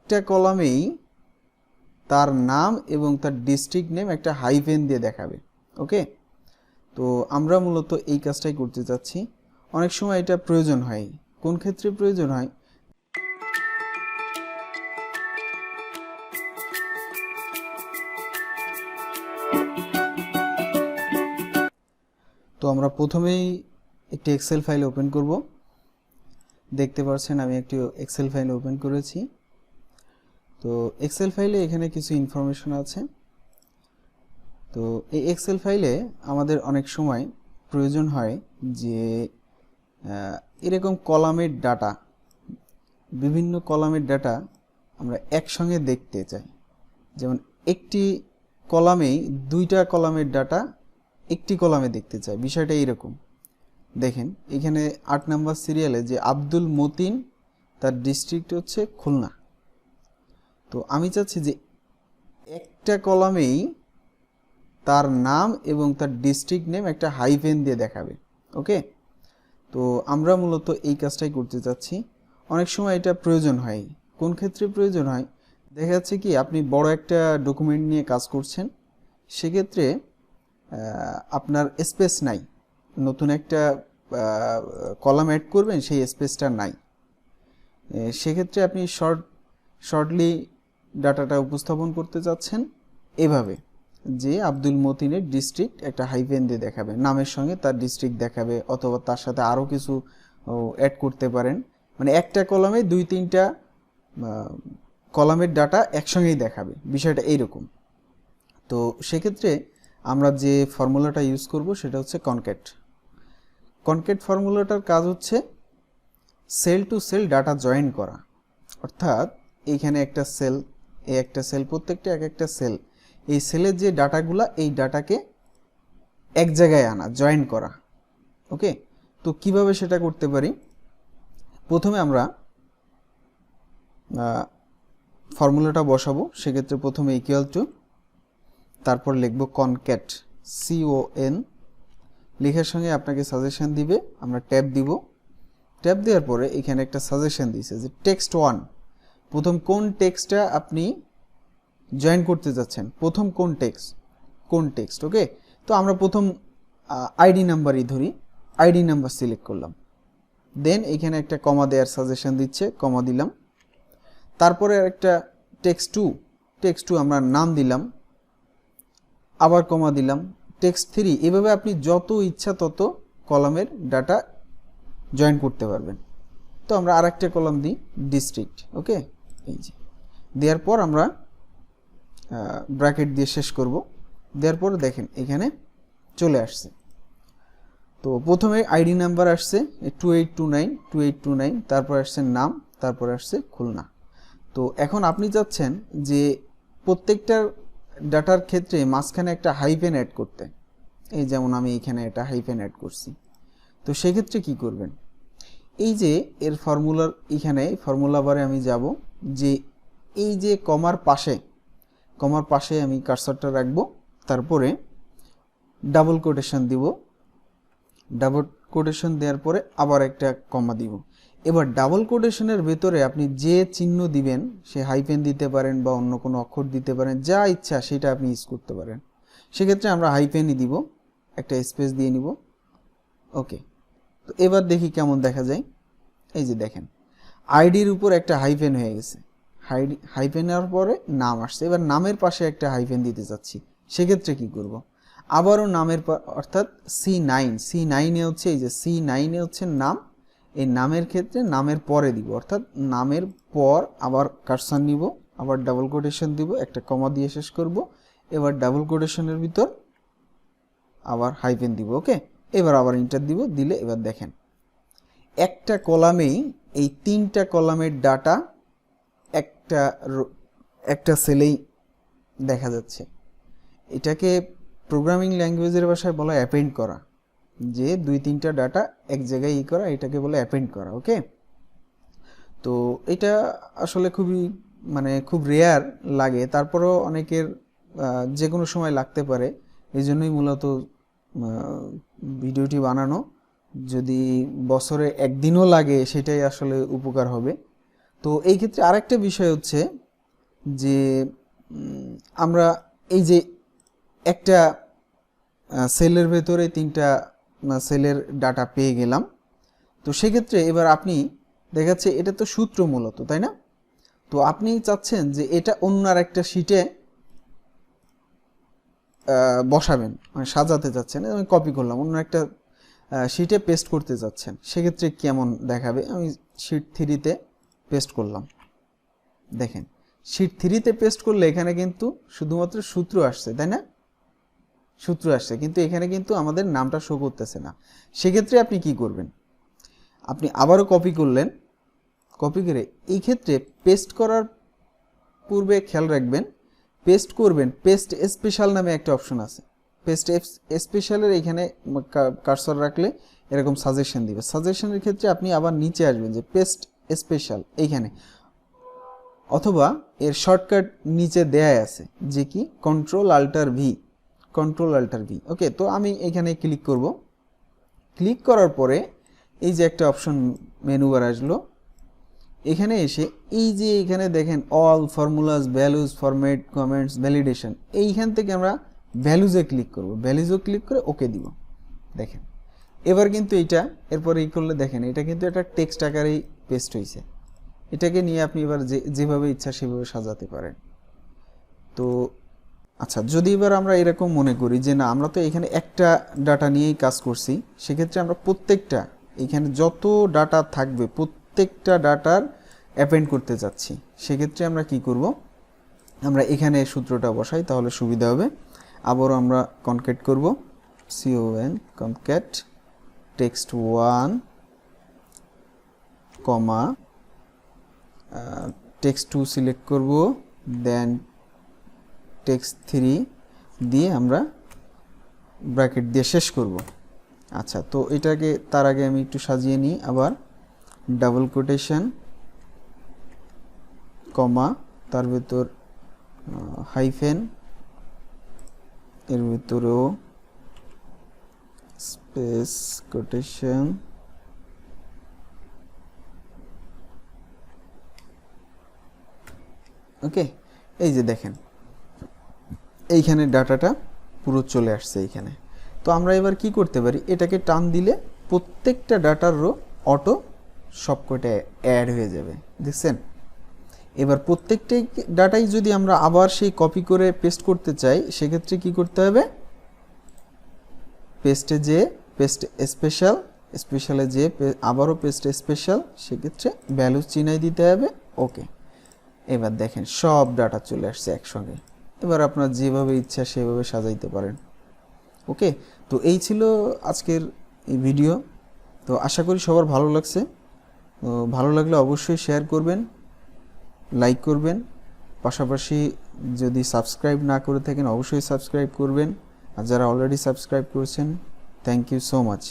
একটা কলামেই তার নাম এবং তার ডিস্ট্রিক্ট নেম একটা হাইফেন দিয়ে দেখাবে। ওকে, তো আমরা মূলত এই কাজটাই করতে চাচ্ছি। অনেক সময় এটা প্রয়োজন হয়। কোন ক্ষেত্রে প্রয়োজন হয়? তো আমরা প্রথমেই একটি এক্সেল ফাইল ওপেন করব। দেখতে পাচ্ছেন আমি একটি এক্সেল ফাইল ওপেন করেছি। তো এক্সেল ফাইলে এখানে কিছু ইনফরমেশন আছে। তো এই এক্সেল ফাইলে আমাদের অনেক সময় প্রয়োজন হয় যে এরকম কলামের ডাটা, বিভিন্ন কলামের ডাটা আমরা একসঙ্গে দেখতে চাই। যেমন একটি কলামেই দুইটা কলামের ডাটা একটি কলামে দেখতে চাই। বিষয়টা এইরকম, দেখেন এখানে 8 নম্বর সিরিয়ালে যে আব্দুল মতিন, তার ডিস্ট্রিক্ট হচ্ছে খুলনা। তো আমি চাচ্ছি যে একটা কলামেই তার নাম এবং তার ডিস্ট্রিক্ট নেম একটা হাইফেন দিয়ে দেখাবে। ওকে, তো আমরা মূলত এই কাজটাই করতে চাচ্ছি। অনেক সময় এটা প্রয়োজন হয়। কোন ক্ষেত্রে প্রয়োজন হয়? দেখা যাচ্ছে কি আপনি বড় একটা ডকুমেন্ট নিয়ে কাজ করছেন, সেক্ষেত্রে আপনার স্পেস নাই, নতুন একটা কলাম অ্যাড করবেন, সেই স্পেসটা নাই। সেক্ষেত্রে আপনি শর্টলি ডাটাটা উপস্থাপন করতে চাচ্ছেন এভাবে যে আব্দুল মতিনের ডিস্ট্রিক্ট একটা হাইফেন দিয়ে দেখাবে, নামের সঙ্গে তার ডিস্ট্রিক্ট দেখাবে, অথবা তার সাথে আরও কিছু অ্যাড করতে পারেন। মানে একটা কলামে 2-3টা কলামের ডাটা একসঙ্গেই দেখাবে, বিষয়টা এইরকম। তো সেক্ষেত্রে আমরা যে ফর্মুলাটা ইউজ করব সেটা হচ্ছে কনক্যাট। কনক্যাট ফর্মুলাটার কাজ হচ্ছে cell to cell data join করা। অর্থাৎ এইখানে একটা সেল, এই একটা সেল, প্রত্যেকটা এক একটা সেল, এই সেলের যে ডাটাগুলা, এই ডাটাকে এক জায়গায় আনা, জয়েন করা। ওকে, তো কিভাবে সেটা করতে পারি? প্রথমে আমরা ফর্মুলাটা বসাবো। সেক্ষেত্রে প্রথমে ইকুয়াল টু, তারপর লিখব কনক্যাট, CON। লেখার সঙ্গে আপনাকে সাজেশন দিবে, আমরা ট্যাব দিব। ট্যাব দেওয়ার পরে এখানে একটা সাজেশন দিয়েছে যে text1, প্রথম কোন টেক্সটটা আপনি জয়েন করতে যাচ্ছেন, প্রথম কোন টেক্সট। ওকে, তো আমরা প্রথম আইডি নাম্বারই ধরি, আইডি নাম্বার সিলেক্ট করলাম। দেন এখানে একটা কমা দেওয়ার সাজেশন দিচ্ছে, কমা দিলাম। তারপরে একটা text2 আমরা নাম দিলাম, আবার কমা দিলাম। text3, এভাবে আপনি যত ইচ্ছা তত কলামের ডাটা জয়েন করতে পারবেন। তো আমরা আরেকটা কলাম দিই, ডিস্ট্রিক্ট। ওকে, এই যে দেওয়ার পর আমরা ব্র্যাকেট দিয়ে শেষ করব। দেওয়ার পর দেখেন এখানে চলে আসছে। তো প্রথমে আইডি নাম্বার আসছে 2829, তারপর আসছে নাম, তারপর আসছে খুলনা। তো এখন আপনি চাচ্ছেন যে প্রত্যেকটার ডাটার ক্ষেত্রে মাঝখানে একটা হাইফেন অ্যাড করতে। এই যেমন আমি এখানে একটা হাইফেন অ্যাড করছি। তো সেক্ষেত্রে কি করবেন? এই যে এর ফর্মুলার, এখানে ফর্মুলা বারে আমি যাব, যে এই যে কমার পাশে আমি কার্সরটা রাখবো, তারপরে ডাবল কোটেশন দিব। ডাবল কোটেশন দেওয়ার পরে আবার একটা কমা দিব। এবার ডাবল কোটেশনের ভেতরে আপনি যে চিহ্ন দিবেন, সে হাইফেন দিতে পারেন বা অন্য কোনো অক্ষর দিতে পারেন, যা ইচ্ছা সেটা আপনি ইউজ করতে পারেন। সেক্ষেত্রে আমরা হাইফেনই দিব, একটা স্পেস দিয়ে নিব। ওকে, তো এবার দেখি কেমন দেখা যায়। এই যে দেখেন আইডির উপর একটা হাইফেন হয়ে গেছে, হাইফেনের পরে নাম আসছে। এবার নামের পাশে একটা হাইফেন দিতে চাচ্ছি, সেক্ষেত্রে কি করব? আবারও নামের, অর্থাৎ C9 হচ্ছে, এই যে C9 হচ্ছে নাম। এই নামের ক্ষেত্রে নামের পরে দিব, অর্থাৎ নামের পর আবার কার্সর নিব, আবার ডাবল কোটেশন দিব, একটা কমা দিয়ে শেষ করব। এবার ডাবল কোটেশনের ভিতর আবার হাইফেন দিব। ওকে, এবার আবার ইন্টার দিব, দিলে এবার দেখেন একটা কলামেই এই 3টা কলামের ডাটা একটা সেলেই দেখা যাচ্ছে। এটাকে প্রোগ্রামিং ল্যাঙ্গুয়েজের ভাষায় বলা হয় অ্যাপেন্ড করা, যে 2-3টা ডাটা এক জায়গায় করা, এটাকে বলে অ্যাপেন্ড করা। ওকে, তো এটা আসলে খুব রেয়ার লাগে, তারপরেও অনেকের যে কোনো সময় লাগতে পারে। এই জন্যই মূলত ভিডিওটি বানানো। যদি বছরে একদিনও লাগে সেটাই আসলে উপকার হবে। তো এই ক্ষেত্রে আরেকটা বিষয় হচ্ছে যে আমরা এই যে একটা সেলের ভেতরে 3টা সেলের ডাটা পেয়ে গেলাম। তো সেক্ষেত্রে এবার আপনি দেখাচ্ছে এটা তো সূত্র মূলত, তাই না? তো আপনি চাচ্ছেন যে এটা অন্য আরেকটা শিটে বসাবেন, মানে সাজাতে চাচ্ছেন। আমি কপি করলাম, অন্য একটা শিটে পেস্ট করতে যাচ্ছেন, সেক্ষেত্রে কেমন দেখাবে? আমি শিট 3-তে পেস্ট করলাম। দেখেন শিট 3-তে পেস্ট করলে এখানে কিন্তু শুধুমাত্র সূত্র আসছে, তাই না? সূত্র আসছে, কিন্তু এখানে কিন্তু আমাদের নামটা শো করতেছে না। সেক্ষেত্রে আপনি কি করবেন? আপনি আবারও কপি করলেন, কপি করে এই ক্ষেত্রে পেস্ট করার পূর্বে খেয়াল রাখবেন পেস্ট করবেন পেস্ট স্পেশাল নামে একটা অপশন আছে। পেস্ট স্পেশালের এখানে কার্সর রাখলে এরকম সাজেশন দিবে। সাজেশনের ক্ষেত্রে আপনি আবার নিচে আসবেন যে পেস্ট স্পেশাল এইখানে, অথবা এর শর্টকাট নিচে দেয়া আছে যে কি কন্ট্রোল-আল্টার-ভি, কন্ট্রোল-আল্টার-ভি। ওকে, তো আমি এখানে ক্লিক করব। ক্লিক করার পরে এই যে একটা অপশন মেনু বার আসলো, এখানে এসে এই যে এখানে দেখেন all formulas, values, format, comments, validation, এইখান থেকে আমরা ভ্যালুজে ক্লিক করব। ভ্যালুজে ক্লিক করে ওকে দিব। দেখেন এবার কিন্তু এইটা এরপরে এই করলে দেখেন এটা কিন্তু একটা টেক্সট আকারেই পেস্ট হয়েছে। এটাকে নিয়ে আপনি এবার যেভাবে ইচ্ছা সেভাবে সাজাতে পারেন। তো আচ্ছা, যদি এবার আমরা এরকম মনে করি যে না, আমরা তো এখানে একটা ডাটা নিয়েই কাজ করছি, সেক্ষেত্রে আমরা প্রত্যেকটা এখানে যত ডাটা থাকবে প্রত্যেকটা ডাটার অ্যাপেন্ড করতে যাচ্ছি, সেক্ষেত্রে আমরা কি করব? আমরা এখানে সূত্রটা বসাই, তাহলে সুবিধা হবে। আবারও আমরা কনক্যাট করব, CON কনক্যাট text1 কমা text2 সিলেক্ট করব, দেন text3 দিয়ে আমরা ব্র্যাকেট দিয়ে শেষ করব। আচ্ছা, তো এটাকে তার আগে আমি একটু সাজিয়ে নিই। আবার ডাবল কোটেশন কমা, তার ভিতর হাইফেন, এর ভিতরেও স্পেস কোটেশন, ওকে। এই যে দেখেন এইখানে ডাটাটা পুরো চলে আসছে এইখানে। তো আমরা এবার কি করতে পারি? এটাকে টান দিলে প্রত্যেকটা ডাটার রো অটো সবকটা অ্যাড হয়ে যাবে, দেখছেন? এবার প্রত্যেকটাই ডাটাই যদি আমরা আবার সেই কপি করে পেস্ট করতে চাই, সেক্ষেত্রে কি করতে হবে? পেস্টে যে পেস্ট স্পেশাল, স্পেশালে যে আবারও পেস্ট স্পেশাল, সেক্ষেত্রে ভ্যালু চিহ্নাই দিতে হবে। ওকে, এবার দেখেন সব ডাটা চলে আসছে একসঙ্গে। এবার আপনার যেভাবে ইচ্ছা সেভাবে সাজাইতে পারেন। ওকে, তো এই ছিল আজকের এই ভিডিও। তো আশা করি সবার ভালো লাগছে। তো ভালো লাগলে অবশ্যই শেয়ার করবেন, লাইক করবেন, পাশাপাশি যদি সাবস্ক্রাইব না করে থাকেন অবশ্যই সাবস্ক্রাইব করবেন। আর যারা অলরেডি সাবস্ক্রাইব করেছেন, থ্যাংক ইউ সো মাচ।